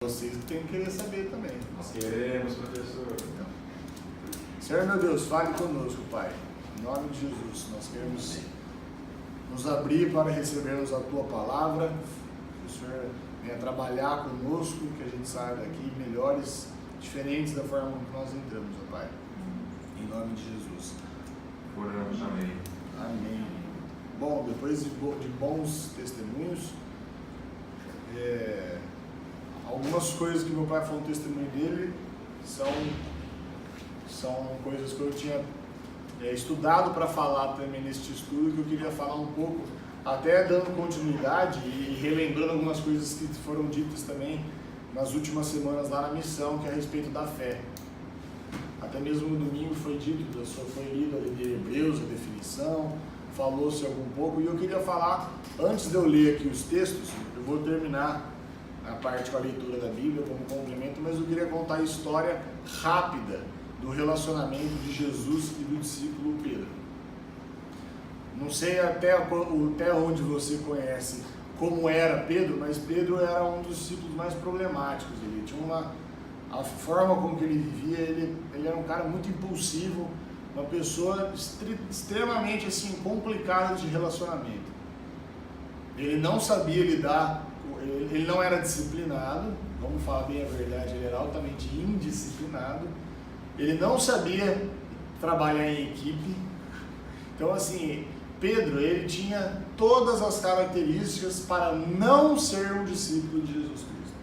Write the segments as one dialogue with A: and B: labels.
A: Vocês que têm que querer saber também.
B: Nós queremos, professor.
A: Senhor meu Deus, fale conosco, Pai. Em nome de Jesus, nós queremos nos abrir para recebermos a Tua palavra. Que o Senhor venha trabalhar conosco, que a gente saia daqui melhores, diferentes da forma que nós entramos, ó Pai. Em nome de Jesus.
B: Oramos, amém.
A: Amém. Bom, depois de bons testemunhos, algumas coisas que meu pai falou no testemunho dele são coisas que eu tinha estudado para falar também neste estudo, que eu queria falar um pouco, até dando continuidade e relembrando algumas coisas que foram ditas também nas últimas semanas lá na missão, que é a respeito da fé. Até mesmo no domingo foi dito, foi lido ali de Hebreus, a definição, falou-se algum pouco, e eu queria falar, antes de eu ler aqui os textos, eu vou terminar a parte com a leitura da Bíblia como complemento, mas eu queria contar a história rápida do relacionamento de Jesus e do discípulo Pedro. Não sei até onde você conhece como era Pedro, mas Pedro era um dos discípulos mais problemáticos. Ele tinha a forma como que ele vivia, ele era um cara muito impulsivo, uma pessoa extremamente assim, complicada de relacionamento. Ele não sabia lidar, ele não era disciplinado, vamos falar bem a verdade, ele era altamente indisciplinado, ele não sabia trabalhar em equipe. Então assim, Pedro, ele tinha todas as características para não ser um discípulo de Jesus Cristo.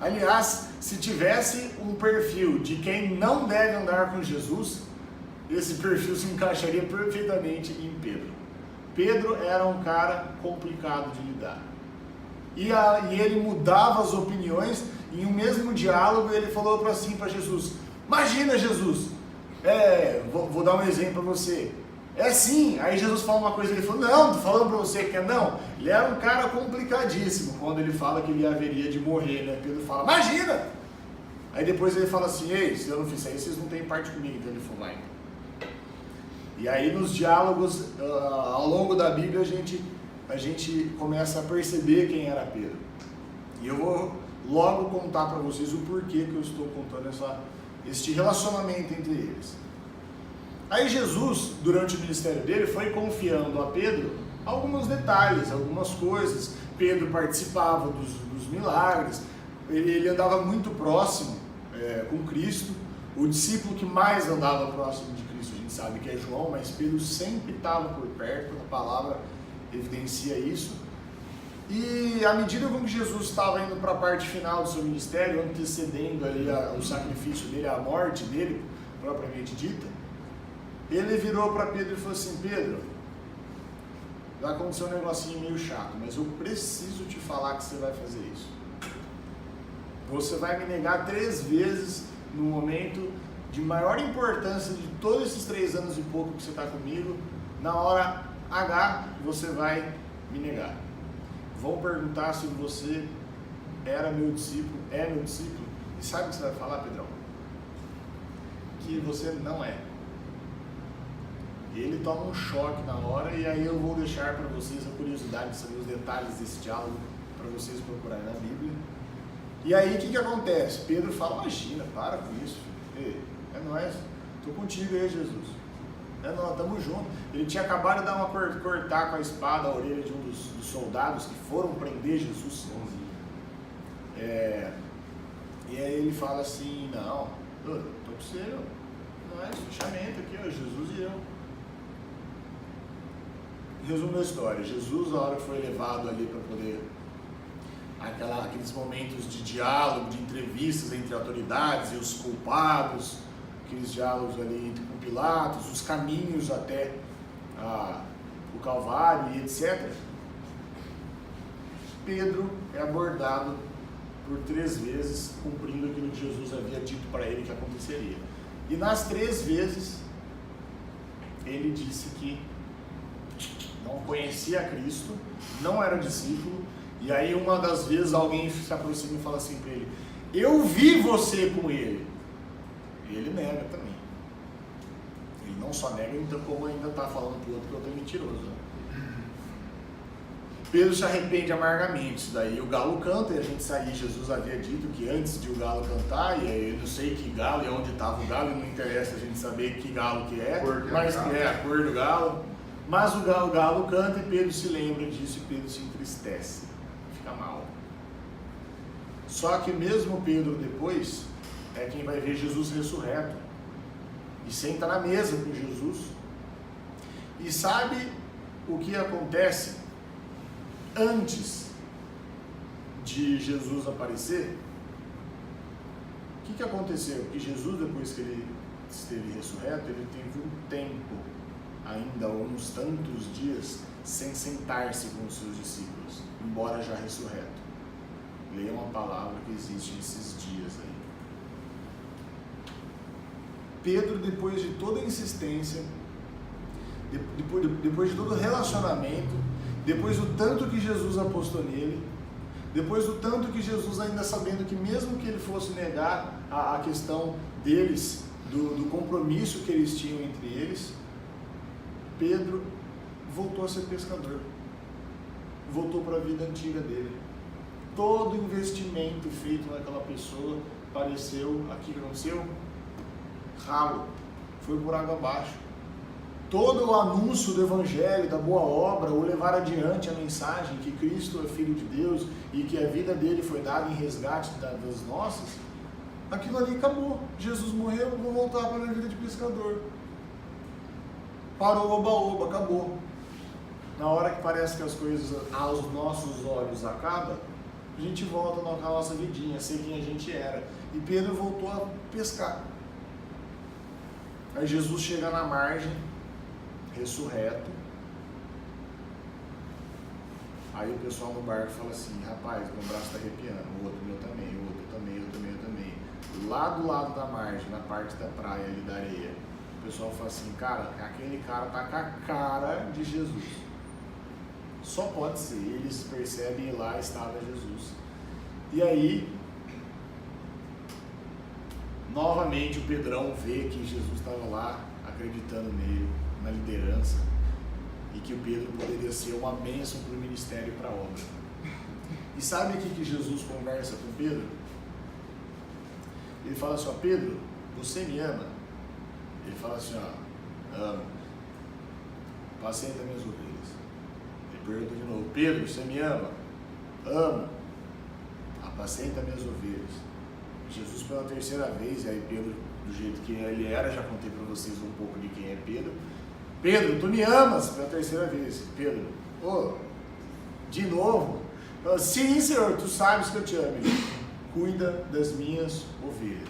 A: Aliás, se tivesse um perfil de quem não deve andar com Jesus, esse perfil se encaixaria perfeitamente em Pedro. Pedro era um cara complicado de lidar. E ele mudava as opiniões. Em um mesmo diálogo ele falou para Jesus: imagina, Jesus, vou dar um exemplo para você. É sim. Aí Jesus fala uma coisa, ele falou: não, tô falando para você que é não. Ele era um cara complicadíssimo quando ele fala que ele haveria de morrer, né? Pedro fala: imagina. Aí depois ele fala assim: ei, se eu não fizer isso, vocês não têm parte comigo. Então ele falou: vai. E aí nos diálogos ao longo da Bíblia a gente começa a perceber quem era Pedro. E eu vou logo contar para vocês o porquê que eu estou contando este relacionamento entre eles. Aí Jesus, durante o ministério dele, foi confiando a Pedro alguns detalhes, algumas coisas. Pedro participava dos milagres, ele andava muito próximo com Cristo. O discípulo que mais andava próximo de Cristo, a gente sabe que é João, mas Pedro sempre estava por perto, a palavra evidencia isso. E à medida com que Jesus estava indo para a parte final do seu ministério, antecedendo ali o sacrifício dele, a morte dele, propriamente dita, ele virou para Pedro e falou assim: Pedro, vai acontecer um negocinho meio chato, mas eu preciso te falar que você vai fazer isso. Você vai me negar 3 vezes no momento de maior importância de todos esses 3 anos e pouco que você está comigo. Na hora H, você vai me negar. Vão perguntar se você era meu discípulo, é meu discípulo. E sabe o que você vai falar, Pedrão? Que você não é. Ele toma um choque na hora, e aí eu vou deixar para vocês a curiosidade de saber os detalhes desse diálogo, para vocês procurarem na Bíblia. E aí o que acontece? Pedro fala: imagina, para com isso, filho. Ei, é nóis, estou contigo aí, Jesus. É nóis, tamo junto. Ele tinha acabado de dar cortar com a espada a orelha de um dos soldados que foram prender Jesus. E aí ele fala assim: não, tô com você, nós, fechamento aqui, ó, Jesus e eu. Resumo da história: Jesus, na hora que foi levado ali para poder aqueles momentos de diálogo, de entrevistas entre autoridades e os culpados, aqueles diálogos ali com Pilatos, os caminhos até o Calvário e etc. Pedro é abordado por 3 vezes, cumprindo aquilo que Jesus havia dito para ele que aconteceria. E nas 3 vezes, ele disse que não conhecia Cristo, não era discípulo. E aí uma das vezes alguém se aproxima e fala assim para ele: eu vi você com ele. E ele nega também. Ele não só nega, então, como ainda está falando para o outro que eu estou mentiroso. Pedro se arrepende amargamente. Daí o galo canta, e a gente sabe, Jesus havia dito que antes de o galo cantar, e aí eu não sei que galo e onde estava o galo, e não interessa a gente saber que galo que é, mas que é a cor do galo. Mas o galo canta e Pedro se lembra disso e Pedro se entristece, fica mal. Só que mesmo Pedro depois é quem vai ver Jesus ressurreto e senta na mesa com Jesus. E sabe o que acontece antes de Jesus aparecer? O que aconteceu? Que Jesus, depois que ele esteve ressurreto, ele teve um tempo, ainda uns tantos dias, sem sentar-se com os seus discípulos, embora já ressurreto. Leia uma palavra que existe nesses dias aí. Pedro, depois de toda a insistência, depois de todo o relacionamento, depois do tanto que Jesus apostou nele, depois do tanto que Jesus, ainda sabendo que mesmo que ele fosse negar a questão deles, do compromisso que eles tinham entre eles, Pedro voltou a ser pescador, voltou para a vida antiga dele. Todo investimento feito naquela pessoa pareceu, aqui que aconteceu, ralo, foi por água abaixo. Todo o anúncio do Evangelho, da boa obra, o levar adiante a mensagem que Cristo é Filho de Deus e que a vida dele foi dada em resgate das nossas, aquilo ali acabou. Jesus morreu, vou voltar para a minha vida de pescador. Parou, oba-oba, acabou. Na hora que parece que as coisas aos nossos olhos acabam, a gente volta na nossa vidinha, ser quem a gente era. E Pedro voltou a pescar. Aí Jesus chega na margem, ressurreto. Aí o pessoal no barco fala assim: rapaz, meu braço está arrepiando, o outro meu também, o outro também, eu também, eu também. Lá do lado da margem, na parte da praia ali da areia, o pessoal fala assim: cara, aquele cara tá com a cara de Jesus. Só pode ser. Eles percebem e lá estava Jesus. E aí, novamente o Pedrão vê que Jesus estava lá, acreditando nele, na liderança, e que o Pedro poderia ser uma bênção para o ministério e para a obra. E sabe o que Jesus conversa com Pedro? Ele fala assim: ó, Pedro, você me ama? Ele fala assim: ó, amo. Apacenta minhas ovelhas. Ele pergunta de novo: Pedro, você me ama? Amo. Apacenta minhas ovelhas. Jesus pela terceira vez, e aí Pedro, do jeito que ele era, já contei para vocês um pouco de quem é Pedro. Pedro, tu me amas? Pela terceira vez. Pedro, de novo? Sim, Senhor, tu sabes que eu te amo. Cuida das minhas ovelhas.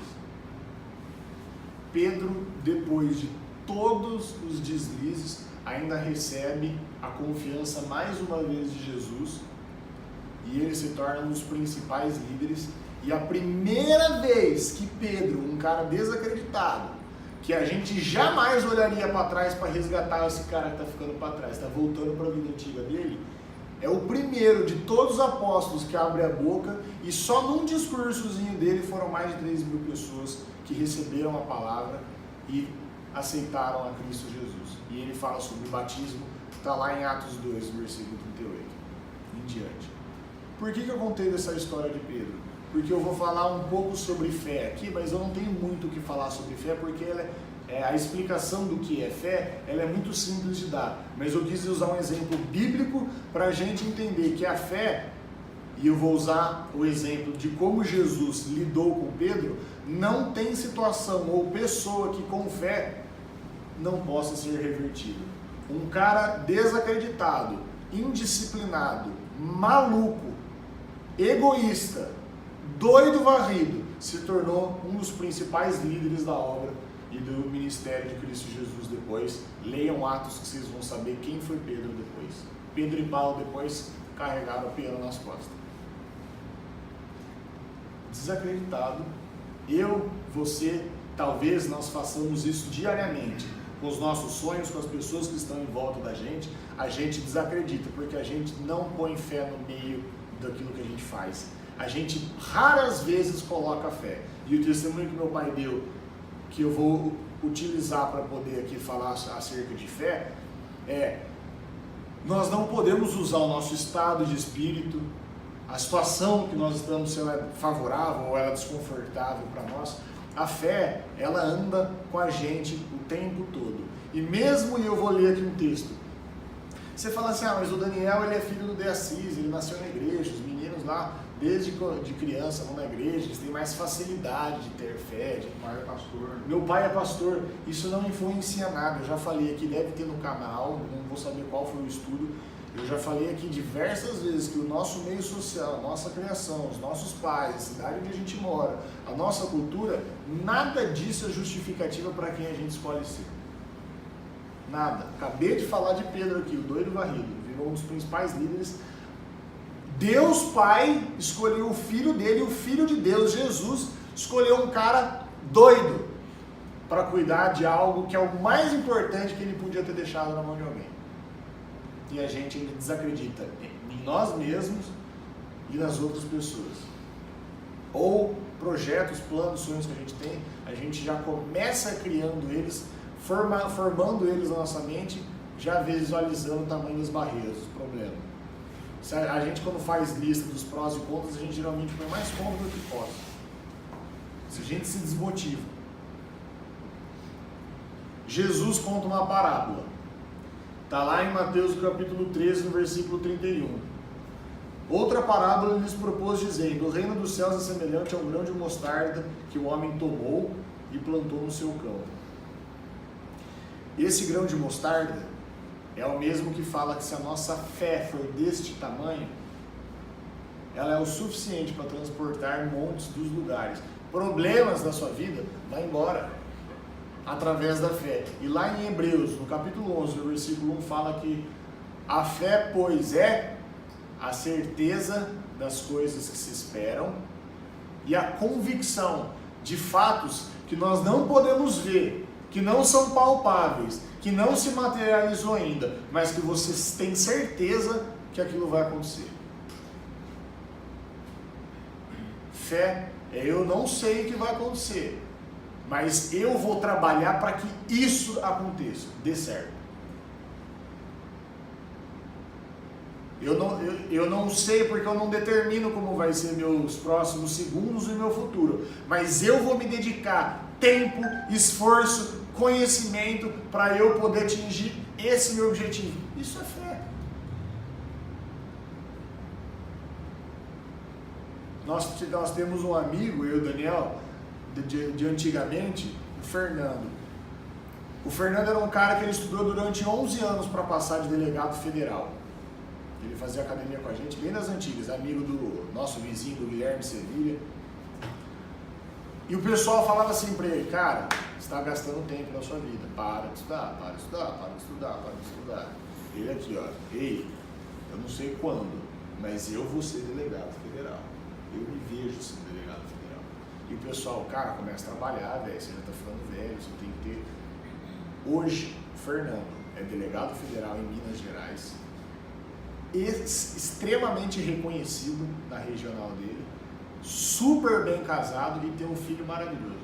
A: Pedro, depois de todos os deslizes, ainda recebe a confiança mais uma vez de Jesus, e ele se torna um dos principais líderes. E a primeira vez que Pedro, um cara desacreditado, que a gente jamais olharia para trás para resgatar esse cara que está ficando para trás, está voltando para a vida antiga dele, é o primeiro de todos os apóstolos que abre a boca, e só num discursozinho dele foram mais de 3.000 pessoas que receberam a palavra e aceitaram a Cristo Jesus. E ele fala sobre o batismo, está lá em Atos 2, versículo 38, em diante. Por que eu contei dessa história de Pedro? Porque eu vou falar um pouco sobre fé aqui, mas eu não tenho muito o que falar sobre fé, porque a explicação do que é fé, ela é muito simples de dar. Mas eu quis usar um exemplo bíblico para a gente entender que a fé, e eu vou usar o exemplo de como Jesus lidou com Pedro, não tem situação ou pessoa que com fé não possa ser revertida. Um cara desacreditado, indisciplinado, maluco, egoísta, doido varrido, se tornou um dos principais líderes da obra e do ministério de Cristo Jesus depois. Leiam Atos que vocês vão saber quem foi Pedro depois. Pedro e Paulo depois carregaram o piano nas costas. Desacreditado. Eu, você, talvez nós façamos isso diariamente. Com os nossos sonhos, com as pessoas que estão em volta da gente, a gente desacredita, porque a gente não põe fé no meio daquilo que a gente faz. A gente raras vezes coloca fé. E o testemunho que meu pai deu, que eu vou utilizar para poder aqui falar acerca de fé, Nós não podemos usar o nosso estado de espírito, a situação que nós estamos, se ela é favorável ou ela é desconfortável para nós. A fé, ela anda com a gente o tempo todo. E mesmo, eu vou ler aqui um texto, você fala assim, mas o Daniel, ele é filho do De Assis, ele nasceu na igreja, os meninos lá, desde de criança vão na igreja, eles têm mais facilidade de ter fé.
B: Meu pai é pastor.
A: Meu pai é pastor, isso não influencia nada, eu já falei aqui, deve ter no canal, não vou saber qual foi o estudo, eu já falei aqui diversas vezes que o nosso meio social, a nossa criação, os nossos pais, a cidade onde a gente mora, a nossa cultura, nada disso é justificativa para quem a gente escolhe ser. Nada. Acabei de falar de Pedro aqui, o doido varrido, virou um dos principais líderes. Deus Pai escolheu o filho dele, o filho de Deus, Jesus, escolheu um cara doido para cuidar de algo que é o mais importante que ele podia ter deixado na mão de alguém. E a gente ainda desacredita em nós mesmos e nas outras pessoas. Ou projetos, planos, sonhos que a gente tem, a gente já começa criando eles, formando eles na nossa mente, já visualizando o tamanho das barreiras, os problemas. A gente, quando faz lista dos prós e contras, a gente geralmente põe mais contra do que pós. Se a gente se desmotiva. Jesus conta uma parábola. Está lá em Mateus capítulo 13, no versículo 31. Outra parábola ele lhes propôs dizendo: o reino dos céus é semelhante a um grão de mostarda que o homem tomou e plantou no seu campo. Esse grão de mostarda é o mesmo que fala que se a nossa fé for deste tamanho, ela é o suficiente para transportar montes dos lugares. Problemas da sua vida, vai embora. Através da fé. E lá em Hebreus, no capítulo 11, no versículo 1, fala que a fé, pois, é a certeza das coisas que se esperam e a convicção de fatos que nós não podemos ver, que não são palpáveis, que não se materializou ainda, mas que você tem certeza que aquilo vai acontecer. Fé é eu não sei o que vai acontecer, mas eu vou trabalhar para que isso aconteça, dê certo. Eu não sei porque eu não determino como vai ser meus próximos segundos e meu futuro, mas eu vou me dedicar tempo, esforço, conhecimento para eu poder atingir esse meu objetivo. Isso é fé. Nós temos um amigo, eu e o Daniel, de antigamente, o Fernando. O Fernando era um cara que ele estudou durante 11 anos para passar de delegado federal. Ele fazia academia com a gente, bem das antigas, amigo do nosso vizinho, do Guilherme Sevilha. E o pessoal falava assim para ele: cara, você está gastando tempo na sua vida, para de estudar, para de estudar, para de estudar, para de estudar. Ele aqui, ó, ei, eu não sei quando, mas eu vou ser delegado federal. Eu me vejo sendo delegado federal. E o pessoal, cara, começa a trabalhar, velho, você já está ficando velho, você tem que ter... Hoje, o Fernando é delegado federal em Minas Gerais, extremamente reconhecido na regional dele, super bem casado e tem um filho maravilhoso.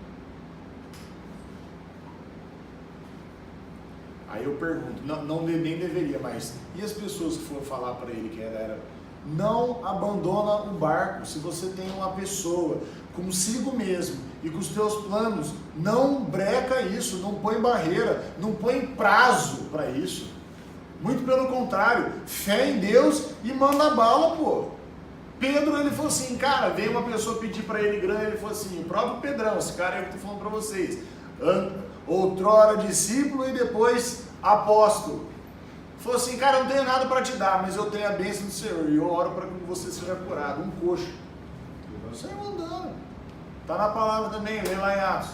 A: Aí eu pergunto, nem deveria, mas e as pessoas que foram falar para ele que era... Não abandona o barco. Se você tem uma pessoa consigo mesmo e com os teus planos, não breca isso, não põe barreira, não põe prazo para isso. Muito pelo contrário, fé em Deus e manda bala, pô. Pedro, ele falou assim, cara, veio uma pessoa pedir para ele grana, ele falou assim, o próprio Pedrão, esse cara aí que eu tô falando para vocês, outrora discípulo e depois apóstolo. Falou assim, cara, eu não tenho nada para te dar, mas eu tenho a bênção do Senhor e eu oro para que você seja curado. Um coxo. Saiu andando. Está na palavra também, lê lá em Atos.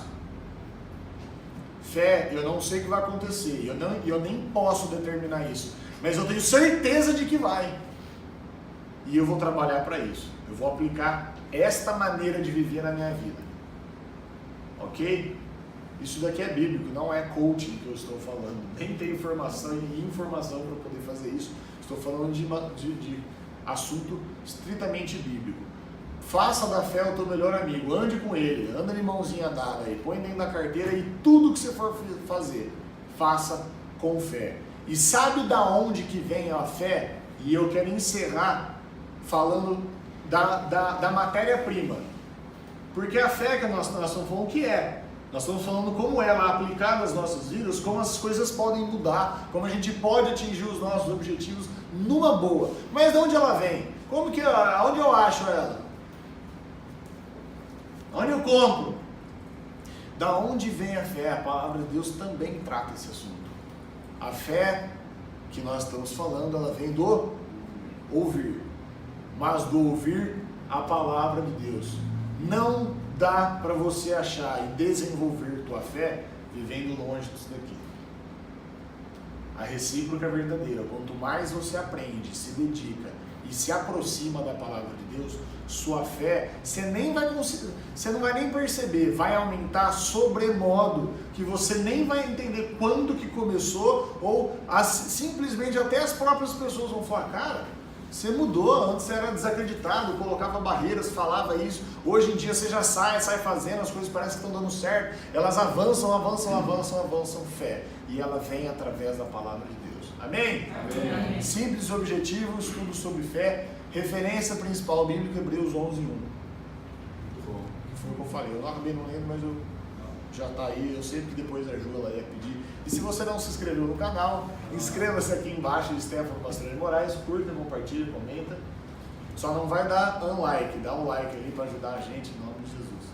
A: Fé, eu não sei o que vai acontecer, eu nem posso determinar isso, mas eu tenho certeza de que vai. E eu vou trabalhar para isso. Eu vou aplicar esta maneira de viver na minha vida. Ok? Isso daqui é bíblico, não é coaching que eu estou falando. Nem tenho formação e informação para poder fazer isso. Estou falando de assunto estritamente bíblico. Faça da fé o teu melhor amigo, ande com ele, anda de mãozinha dada aí, põe dentro da carteira e tudo que você for fazer, faça com fé. E sabe da onde que vem a fé? E eu quero encerrar falando da matéria-prima. Porque a fé que nós estamos falando o que é? Nós estamos falando como ela aplicada nas nossas vidas, como as coisas podem mudar, como a gente pode atingir os nossos objetivos numa boa. Mas de onde ela vem? Onde eu acho ela? Onde eu compro? Da onde vem a fé? A palavra de Deus também trata esse assunto. A fé que nós estamos falando, ela vem do ouvir. Mas do ouvir a palavra de Deus. Não dá para você achar e desenvolver tua fé vivendo longe disso daqui. A recíproca é verdadeira. Quanto mais você aprende, se dedica e se aproxima da palavra de Deus, sua fé, você não vai nem perceber, vai aumentar sobremodo, que você nem vai entender quando que começou, ou simplesmente até as próprias pessoas vão falar, cara, você mudou, antes você era desacreditado, colocava barreiras, falava isso, hoje em dia você já sai fazendo, as coisas parecem que estão dando certo, elas avançam fé, e ela vem através da palavra de Deus. Amém?
C: Amém.
A: Simples objetivo, estudo sobre fé, referência principal bíblica, Hebreus 11:1. Que foi o que eu falei, eu não acabei não lendo, mas já está aí, eu sei que depois a Ju ela ia pedir. E se você não se inscreveu no canal, inscreva-se aqui embaixo, Stefano Pastrelli Moraes, curta, compartilha, comenta. Só não vai dar unlike, dá um like ali para ajudar a gente em nome de Jesus.